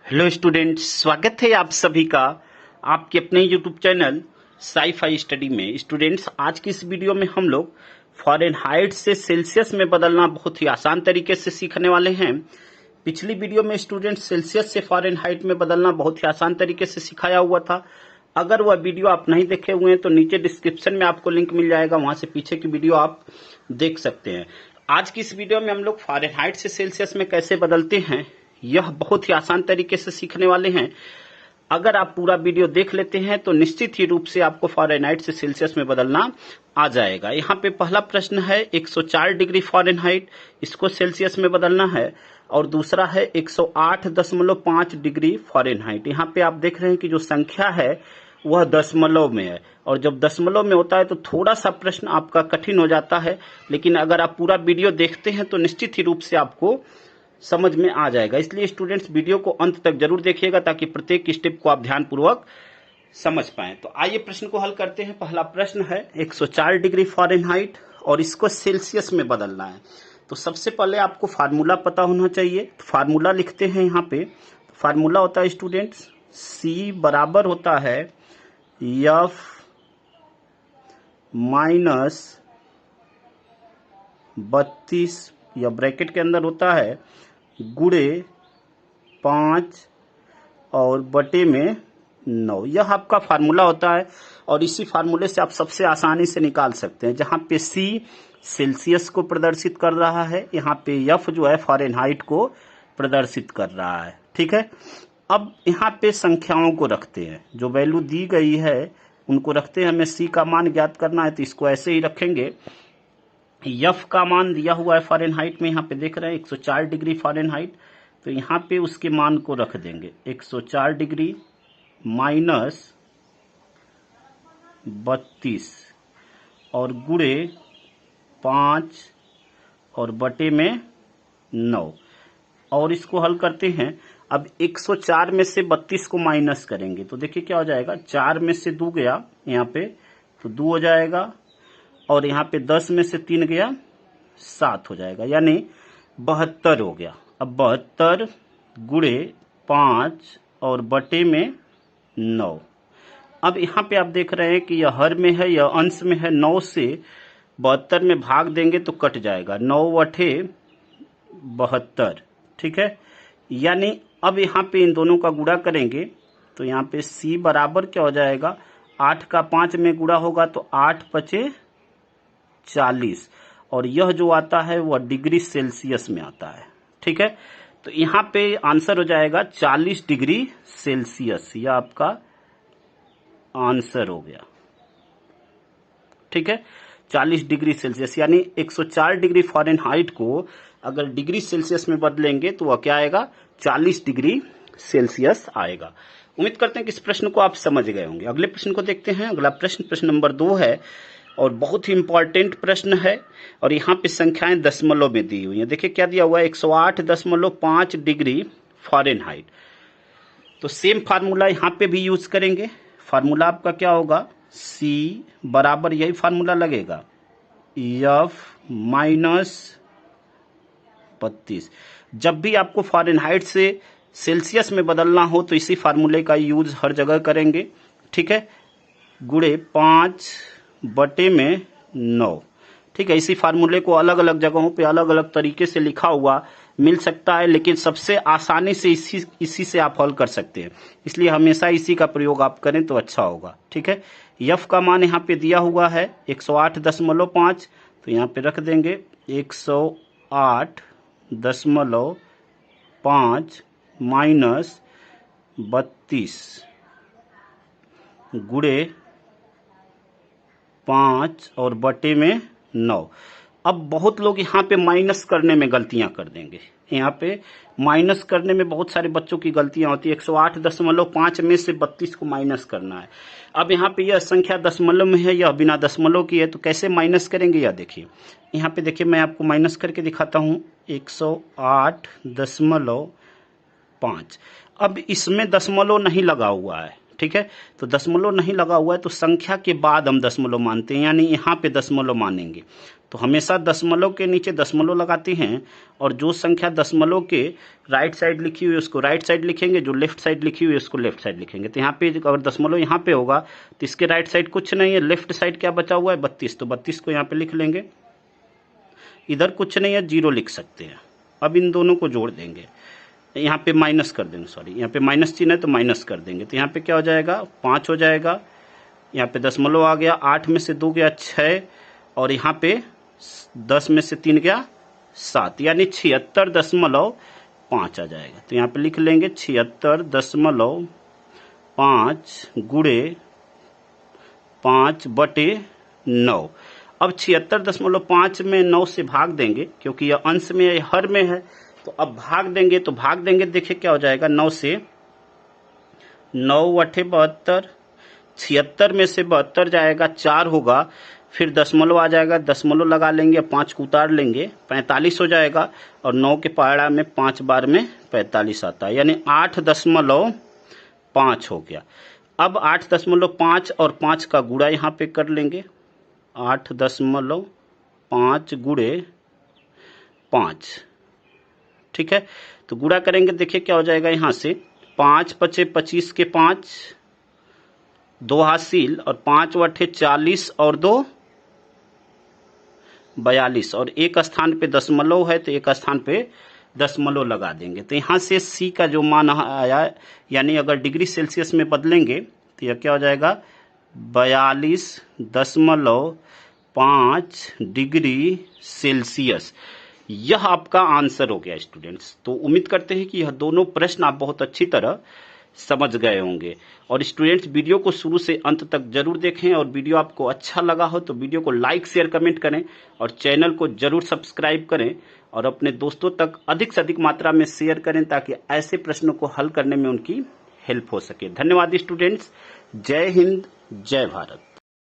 Hello students, स्वागत है आप सभी का आपके अपने यूट्यूब चैनल साई-फाई स्टडी में। स्टूडेंट्स, आज की इस वीडियो में हम लोग फ़ारेनहाइट से सेल्सियस में बदलना बहुत ही आसान तरीके से सीखने वाले हैं। पिछली वीडियो में स्टूडेंट्स सेल्सियस से फ़ारेनहाइट में बदलना बहुत ही आसान तरीके से सिखाया हुआ था। अगर वह वीडियो आप नहीं देखे हुए हैं तो नीचे डिस्क्रिप्शन में आपको लिंक मिल जाएगा, वहां से पीछे की वीडियो आप देख सकते हैं। आज की इस वीडियो में हम लोग फ़ारेनहाइट से सेल्सियस में कैसे बदलते हैं यह बहुत ही आसान तरीके से सीखने वाले हैं। अगर आप पूरा वीडियो देख लेते हैं तो निश्चित ही रूप से आपको फ़ारेनहाइट से सेल्सियस में बदलना आ जाएगा। यहाँ पे पहला प्रश्न है 104 डिग्री फ़ारेनहाइट, इसको सेल्सियस में बदलना है, और दूसरा है 108.5 डिग्री फ़ारेनहाइट। यहाँ पे आप देख रहे हैं कि जो संख्या है वह दशमलव में है, और जब दशमलव में होता है तो थोड़ा सा प्रश्न आपका कठिन हो जाता है, लेकिन अगर आप पूरा वीडियो देखते हैं तो निश्चित ही रूप से आपको समझ में आ जाएगा। इसलिए स्टूडेंट्स वीडियो को अंत तक जरूर देखिएगा ताकि प्रत्येक स्टेप को आप ध्यानपूर्वक समझ पाएं। तो आइए प्रश्न को हल करते हैं। पहला प्रश्न है 104 डिग्री फ़ारेनहाइट और इसको सेल्सियस में बदलना है। तो सबसे पहले आपको फार्मूला पता होना चाहिए। फार्मूला लिखते हैं यहाँ पे। फार्मूला होता है स्टूडेंट्स C बराबर होता है F माइनस 32 या ब्रैकेट के अंदर होता है गुणे 5 और बटे में 9। यह आपका फार्मूला होता है और इसी फार्मूले से आप सबसे आसानी से निकाल सकते हैं। जहां पे C सेल्सियस को प्रदर्शित कर रहा है, यहाँ पे F जो है फ़ारेनहाइट को प्रदर्शित कर रहा है। ठीक है, अब यहाँ पे संख्याओं को रखते हैं, जो वैल्यू दी गई है उनको रखते हैं। हमें C का मान ज्ञात करना है तो इसको ऐसे ही रखेंगे। F का मान दिया हुआ है फ़ारेनहाइट में, यहाँ पे देख रहे हैं 104 डिग्री फ़ारेनहाइट, तो यहाँ पे उसके मान को रख देंगे 104 डिग्री माइनस 32 और गुणे 5 और बटे में 9, और इसको हल करते हैं। अब 104 में से 32 को माइनस करेंगे तो देखिए क्या हो जाएगा, 4 में से 2 गया यहाँ पे तो 2 हो जाएगा, और यहाँ पे 10 में से 3 गया 7 हो जाएगा, यानी 72 हो गया। अब 72 गुणे 5 और बटे में 9। अब यहाँ पे आप देख रहे हैं कि यह हर में है, यह अंश में है। 9 से 72 में भाग देंगे तो कट जाएगा, 9 अठे 72। ठीक है, यानी अब यहाँ पे इन दोनों का गुणा करेंगे तो यहाँ पे C बराबर क्या हो जाएगा, 8 का 5 में गुणा होगा तो 8 पचे 40, और यह जो आता है वह डिग्री सेल्सियस में आता है। ठीक है, तो यहाँ पे आंसर हो जाएगा 40 डिग्री सेल्सियस, यह आपका आंसर हो गया। ठीक है, 40 डिग्री सेल्सियस, यानी 104 डिग्री फ़ारेनहाइट को अगर डिग्री सेल्सियस में बदलेंगे तो वह क्या आएगा, 40 डिग्री सेल्सियस आएगा। उम्मीद करते हैं कि इस प्रश्न को आप समझ गए होंगे। अगले प्रश्न को देखते हैं। अगला प्रश्न प्रश्न नंबर 2 है और बहुत ही इंपॉर्टेंट प्रश्न है, और यहाँ पे संख्याएं दशमलव में दी हुई हैं। देखिए क्या दिया हुआ है, 108.5 डिग्री फ़ारेनहाइट। तो सेम फार्मूला यहाँ पे भी यूज करेंगे। फार्मूला आपका क्या होगा, C बराबर यही फार्मूला लगेगा F माइनस 32। जब भी आपको फ़ारेनहाइट से सेल्सियस में बदलना हो तो इसी फार्मूले का यूज हर जगह करेंगे। ठीक है, गुणे 5 बटे में 9। ठीक है, इसी फार्मूले को अलग अलग जगहों पे अलग अलग तरीके से लिखा हुआ मिल सकता है, लेकिन सबसे आसानी से इसी से आप हल कर सकते हैं, इसलिए हमेशा इसी का प्रयोग आप करें तो अच्छा होगा। ठीक है, F का मान यहाँ पे दिया हुआ है 108.5, तो यहाँ पे रख देंगे 108.5 माइनस 32 गुणे 5 और बटे में 9। अब बहुत लोग यहाँ पे माइनस करने में गलतियां कर देंगे। यहाँ पे माइनस करने में बहुत सारे बच्चों की गलतियां होती है। 108.5 में से 32 को माइनस करना है। अब यहाँ पे यह संख्या दशमलव में है, यह बिना दशमलव की है, तो कैसे माइनस करेंगे यह देखिए। यहाँ पे देखिए मैं आपको माइनस करके दिखाता हूँ, 108.5। अब इसमें दशमलव नहीं लगा हुआ है, ठीक है, तो दशमलव नहीं लगा हुआ है तो संख्या के बाद हम दशमलव मानते हैं, यानी यहाँ पे दशमलव मानेंगे। तो हमेशा दशमलव के नीचे दशमलव लगाते हैं और जो संख्या दशमलव के राइट साइड लिखी हुई है उसको राइट साइड लिखेंगे, जो लेफ्ट साइड लिखी हुई है उसको लेफ्ट साइड लिखेंगे। तो यहाँ पे अगर दशमलव यहाँ पे होगा तो इसके राइट साइड कुछ नहीं है, लेफ्ट साइड क्या बचा हुआ है 32, तो 32 को यहाँ पे लिख लेंगे। इधर कुछ नहीं है, 0 लिख सकते हैं। अब इन दोनों को जोड़ देंगे, यहाँ पे माइनस कर देंगे, सॉरी यहाँ पे माइनस चिन्ह है तो माइनस कर देंगे। तो यहाँ पे क्या हो जाएगा 5 हो जाएगा, यहाँ पे दशमलव आ गया, 8 में से 2 गया 6 और यहाँ पे 10 में से 3 गया 7, यानी 76.5 आ जाएगा। तो यहाँ पे लिख लेंगे 76.5 गुणे 5/9। अब 76.5 में 9 से भाग देंगे क्योंकि यह अंश में है, हर में है, तो अब भाग देंगे तो भाग देंगे, देखिए क्या हो जाएगा 9 से 9 × 8 = 72, 76 में से 72 जाएगा, 4 होगा, फिर दशमलव आ जाएगा, दशमलव लगा लेंगे, 5 को उतार लेंगे, 45 हो जाएगा और 9 के पहाड़ा में 5 बार में 45 आता है, यानी 8.5 हो गया। अब 8.5 और 5 का गुणा यहाँ पे कर लेंगे, 8.5 गुणे 5, ठीक है, तो गुणा करेंगे, देखिए क्या हो जाएगा, यहाँ से 5 × 5 = 25 के 5, 2 हासिल और 5 × 8 = 40 और 2 42 और एक स्थान पे दशमलव है तो एक स्थान पे दशमलव लगा देंगे। तो यहाँ से C का जो मान आया, यानी अगर डिग्री सेल्सियस में बदलेंगे तो यह क्या हो जाएगा 42.5 डिग्री सेल्सियस। यह आपका आंसर हो गया स्टूडेंट्स। तो उम्मीद करते हैं कि यह दोनों प्रश्न आप बहुत अच्छी तरह समझ गए होंगे। और स्टूडेंट्स वीडियो को शुरू से अंत तक जरूर देखें और वीडियो आपको अच्छा लगा हो तो वीडियो को लाइक शेयर कमेंट करें और चैनल को जरूर सब्सक्राइब करें और अपने दोस्तों तक अधिक से अधिक मात्रा में शेयर करें ताकि ऐसे प्रश्नों को हल करने में उनकी हेल्प हो सके। धन्यवाद स्टूडेंट्स। जय हिंद, जय भारत।